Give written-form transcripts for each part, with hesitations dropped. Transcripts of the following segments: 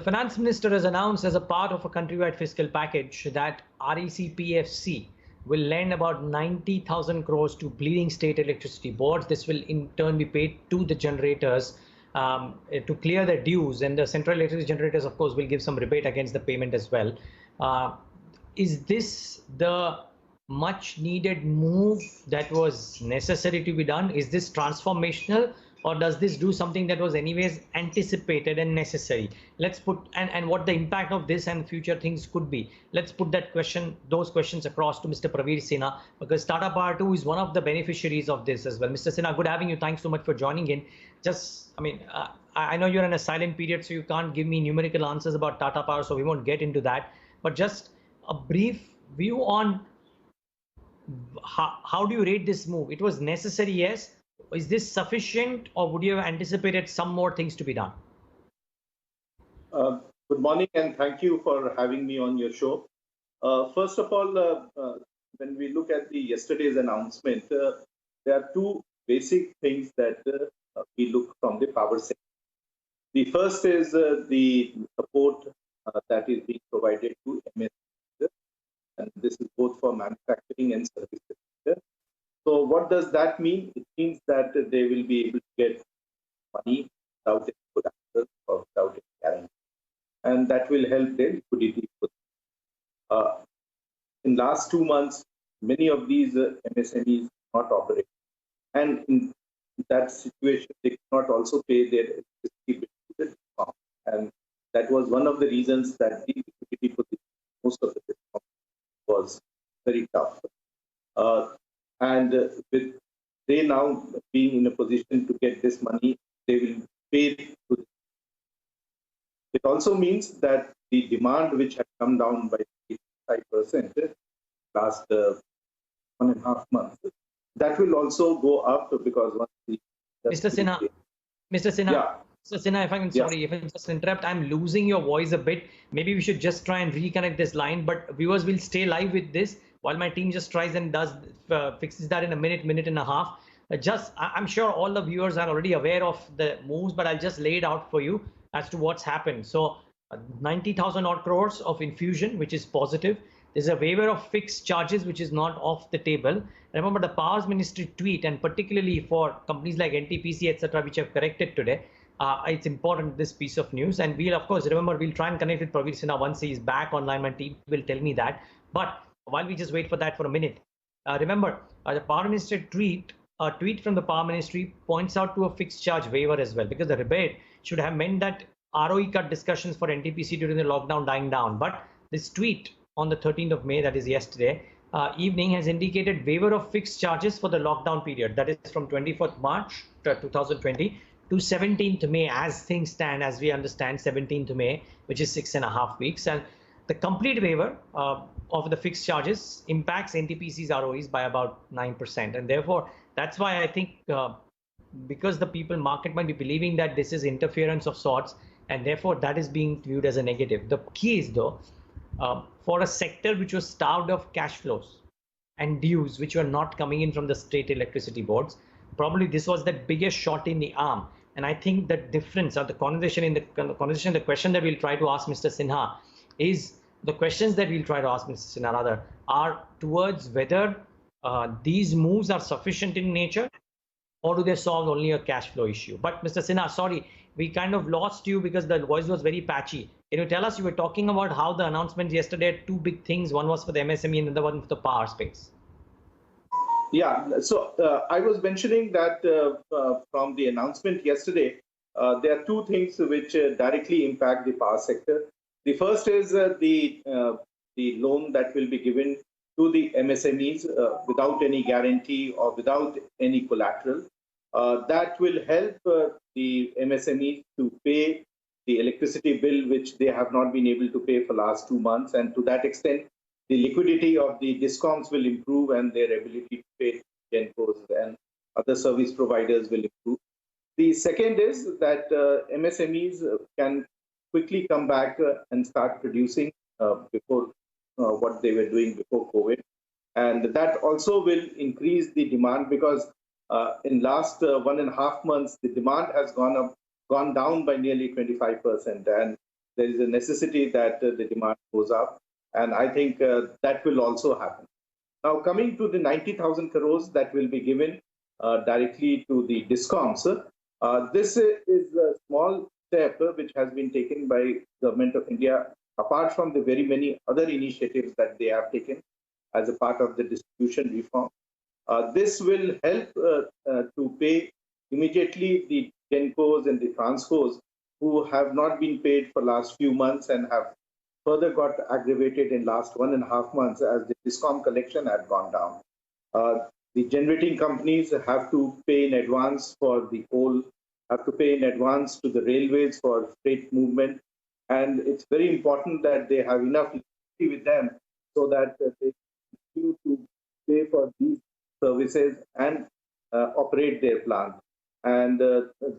finance minister has announced as a part of a countrywide fiscal package that REC PFC will lend about 90,000 crores to bleeding state electricity boards. This will in turn be paid to the generators to clear their dues, and the central electricity generators, of course, will give some rebate against the payment as well. Is this the much needed move that was necessary to be done? Is this transformational, or does this do something that was anyways anticipated and necessary? Let's put and what the impact of this and future things could be. Let's put those questions across to Mr. Praveer Sinha, because Tata Power 2 is one of the beneficiaries of this as well. Mr. Sinha, good having you. Thanks so much for joining in. I know you're in a silent period, so you can't give me numerical answers about Tata Power, so we won't get into that. But just a brief view on how do you rate this move? It was necessary, yes. Is this sufficient, or would you have anticipated some more things to be done? Good morning, and thank you for having me on your show. First of all, when we look at yesterday's announcement, there are two basic things that we look from the power sector. The first is the support that is being provided to MSMEs, and this is both for manufacturing and services sector. So what does that mean? It means that they will be able to get money without any collateral or without any guarantee, and that will help their liquidity. In last 2 months, many of these MSMEs not operate, and in that situation, they cannot also pay their electricity bill to the DISCOM, and that was one of the reasons that the liquidity for most of the DISCOM was very tough. And with they now being in a position to get this money, they will pay to. It also means that the demand, which had come down by 85% last 1.5 months, that will also go up, because once the Mr. Sinha, yeah. Mr. Sinha, if I can, sorry, if I can just interrupt, I'm losing your voice a bit. Maybe we should just try and reconnect this line, but viewers will stay live with this while my team just tries and fixes that in a minute and a half. I'm sure all the viewers are already aware of the moves, but I'll just lay it out for you as to what's happened. So 90,000 odd crores of infusion, which is positive. There's a waiver of fixed charges, which is not off the table. Remember the Powers Ministry tweet, and particularly for companies like NTPC, etc., which have corrected today, it's important, this piece of news. And we'll, of course, remember, we'll try and connect with Praveer Sinha once he's back online. My team will tell me that. But while we just wait for that for a minute, remember, the Power Ministry a tweet from the Power Ministry points out to a fixed charge waiver as well, because the rebate should have meant that ROE cut discussions for NTPC during the lockdown dying down. But this tweet on the 13th of May, that is yesterday evening, has indicated waiver of fixed charges for the lockdown period. That is from 24th March 2020 to 17th May, as things stand, as we understand, 17th May, which is 6.5 weeks. And the complete waiver of the fixed charges impacts NTPC's ROEs by about 9%. And therefore, that's why I think because the market might be believing that this is interference of sorts, and therefore that is being viewed as a negative. The key is, though, for a sector which was starved of cash flows and dues, which were not coming in from the state electricity boards, probably this was the biggest shot in the arm. And I think the difference, or the question that we'll try to ask Mr. Sinha is, the questions that we'll try to ask Mr. Sinha rather are towards whether these moves are sufficient in nature, or do they solve only a cash flow issue? But Mr. Sinha, sorry, we kind of lost you because the voice was very patchy. Can you tell us, you were talking about how the announcement yesterday had two big things. One was for the MSME and the other one for the power space. Yeah, so I was mentioning that from the announcement yesterday, there are two things which directly impact the power sector. The first is the loan that will be given to the MSMEs without any guarantee or without any collateral. That will help the MSMEs to pay the electricity bill, which they have not been able to pay for last 2 months. And to that extent, the liquidity of the DISCOMs will improve, and their ability to pay GENCOs and other service providers will improve. The second is that MSMEs can quickly come back and start producing before what they were doing before COVID. And that also will increase the demand, because in last 1.5 months, the demand has gone down by nearly 25%. And there is a necessity that the demand goes up, and I think that will also happen. Now, coming to the 90,000 crores that will be given directly to the DISCOMs, this is a small step which has been taken by Government of India, apart from the very many other initiatives that they have taken as a part of the distribution reform. This will help to pay immediately the GENCOs and the TRANSCOs who have not been paid for last few months and have further got aggravated in last 1.5 months as the DISCOM collection had gone down. The generating companies have to pay in advance for the coal, have to pay in advance to the railways for freight movement, and it's very important that they have enough liquidity with them so that they continue to pay for these services and operate their plant. And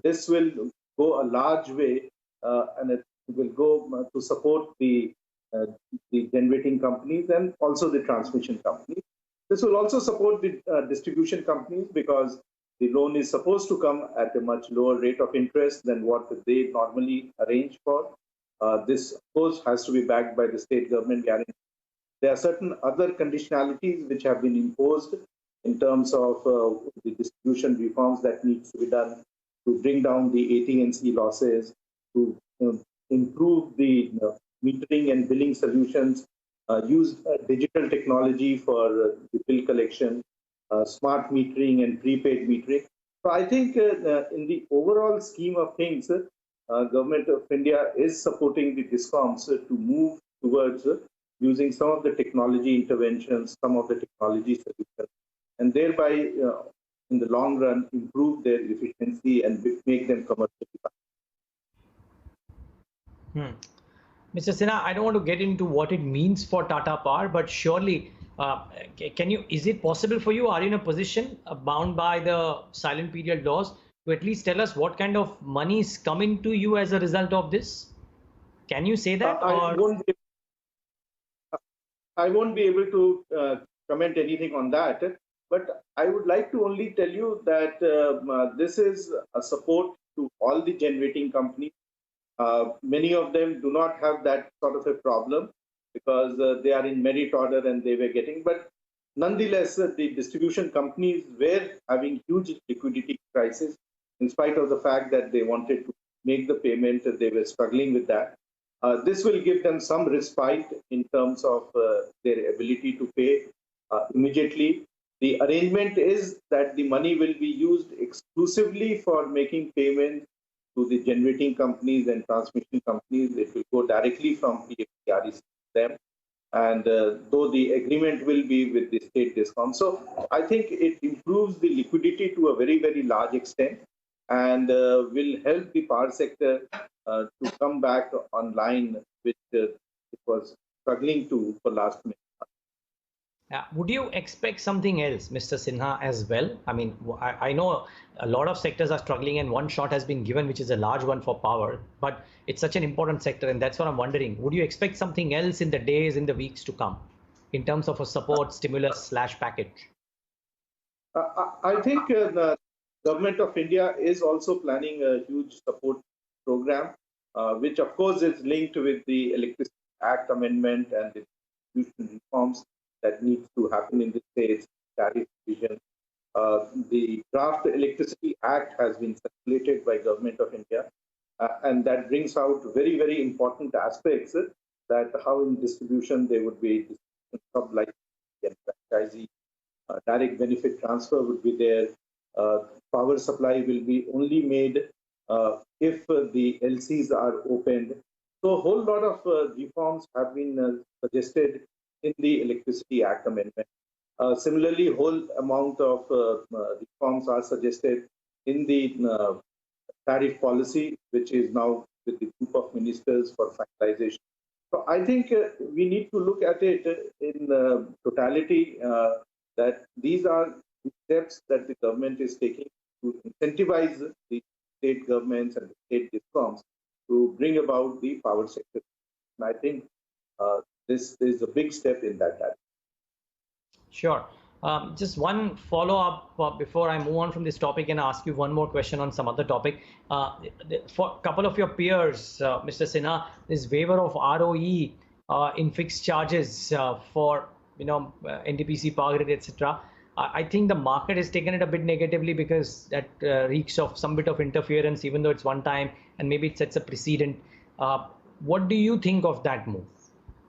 this will go a large way and it will go to support the generating companies and also the transmission companies. This will also support the distribution companies because the loan is supposed to come at a much lower rate of interest than what they normally arrange for. This, of course, has to be backed by the state government guarantee. There are certain other conditionalities which have been imposed in terms of the distribution reforms that needs to be done to bring down the AT&C losses, to improve the metering and billing solutions, use digital technology for the bill collection, smart metering and prepaid metering. So I think in the overall scheme of things, Government of India is supporting the DISCOMs to move towards using some of the technology interventions, some of the technology solutions, and thereby, in the long run, improve their efficiency and make them commercially viable. Mr. Sinha, I don't want to get into what it means for Tata Power, but surely, is it possible for you, are you in a position bound by the silent period laws to at least tell us what kind of money is coming to you as a result of this? Can you say that? I won't be able to comment anything on that, but I would like to only tell you that this is a support to all the generating companies. Many of them do not have that sort of a problem because they are in merit order and they were getting, but nonetheless, the distribution companies were having huge liquidity crisis in spite of the fact that they wanted to make the payment, they were struggling with that. This will give them some respite in terms of their ability to pay immediately. The arrangement is that the money will be used exclusively for making payments to the generating companies and transmission companies. It will go directly from PFDREC to them. And though the agreement will be with the state DISCOM. So I think it improves the liquidity to a very, very large extent and will help the power sector to come back online, which it was struggling to for last minute. Would you expect something else, Mr. Sinha, as well? I mean, I know a lot of sectors are struggling and one shot has been given, which is a large one for power, but it's such an important sector. And that's what I'm wondering. Would you expect something else in the days, in the weeks to come in terms of a support, stimulus / package? I think the Government of India is also planning a huge support program, which of course is linked with the Electricity Act amendment and the distribution reforms that needs to happen in the states, tariff division. The draft Electricity Act has been circulated by Government of India, and that brings out very, very important aspects that how in distribution there would be sub-licensing and franchisee, direct benefit transfer would be there. Power supply will be only made if the LCs are opened. So a whole lot of reforms have been suggested in the Electricity Act amendment. Similarly, whole amount of reforms are suggested in the tariff policy, which is now with the group of ministers for finalization. So I think we need to look at it in totality, that these are the steps that the government is taking to incentivize the state governments and the state DISCOMs to bring about the power sector. And I think this is a big step in that direction. Sure. Just one follow-up before I move on from this topic and ask you one more question on some other topic. For a couple of your peers, Mr. Sinha, this waiver of ROE in fixed charges for NTPC, Power Grid, etc. I think the market has taken it a bit negatively because that reeks of some bit of interference, even though it's one time, and maybe it sets a precedent. What do you think of that move?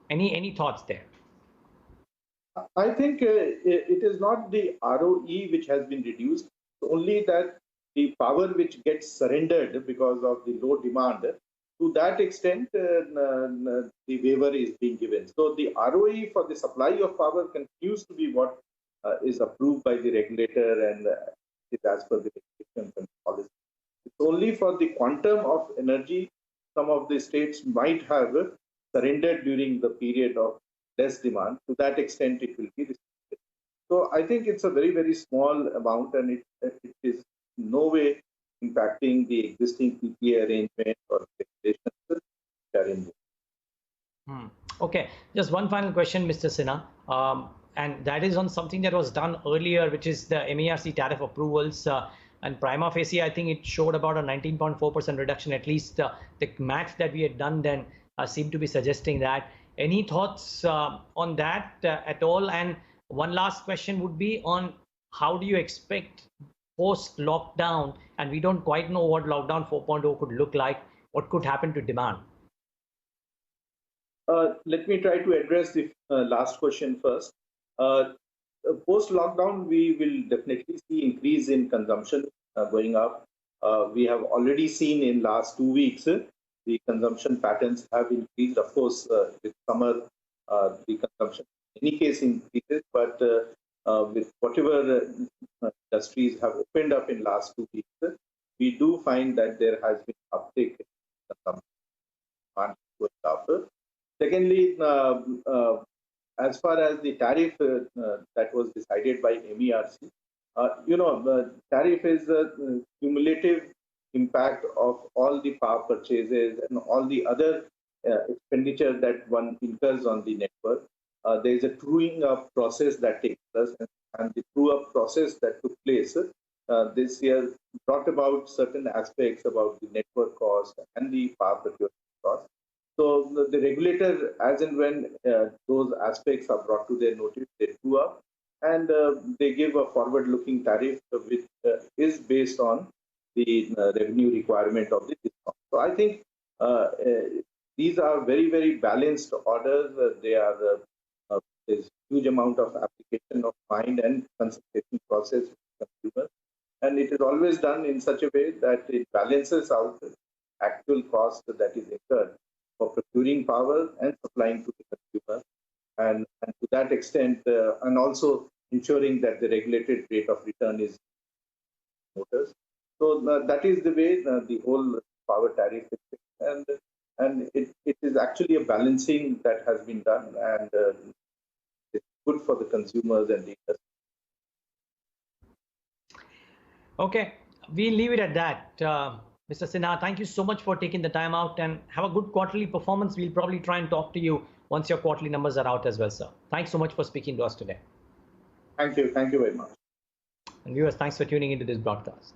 Any thoughts there? I think it is not the ROE which has been reduced, only that the power which gets surrendered because of the low demand, to that extent, the waiver is being given. So the ROE for the supply of power continues to be what is approved by the regulator and is as per the regulations and policy. It's only for the quantum of energy some of the states might have surrendered during the period of less demand. To that extent, it will be restricted. So I think it's a very, very small amount, and it is in no way impacting the existing PPA arrangement or regulations. Okay, just one final question, Mr. Sinha, and that is on something that was done earlier, which is the MERC tariff approvals. And prima facie, I think it showed about a 19.4% reduction. At least the math that we had done then seemed to be suggesting that. Any thoughts on that at all? And one last question would be on how do you expect post-lockdown, and we don't quite know what lockdown 4.0 could look like, what could happen to demand? Let me try to address the last question first. Post-lockdown, we will definitely see increase in consumption going up. We have already seen in last 2 weeks, the consumption patterns have increased. Of course, with summer, the consumption in any case increases, but with whatever industries have opened up in last 2 weeks, we do find that there has been uptake in consumption going up. Secondly, as far as the tariff that was decided by MERC, the tariff is a cumulative impact of all the power purchases and all the other expenditure that one incurs on the network. There is a truing up process that takes place, and the true up process that took place this year brought about certain aspects about the network cost and the power procurement cost. So the regulator, as and when those aspects are brought to their notice, they true up and they give a forward-looking tariff which is based on the revenue requirement of the discom. So I think these are very, very balanced orders. There's huge amount of application of mind and consultation process with consumers, and it is always done in such a way that it balances out the actual cost that is incurred for procuring power and supplying to the consumer, and to that extent, and also ensuring that the regulated rate of return is noticed. So that is the way the whole power tariff is fixed, and it is actually a balancing that has been done, and it's good for the consumers and the industry. Okay, we'll leave it at that. Mr. Sinha, thank you so much for taking the time out, and have a good quarterly performance. We'll probably try and talk to you once your quarterly numbers are out as well, sir. Thanks so much for speaking to us today. Thank you very much. And viewers, thanks for tuning into this broadcast.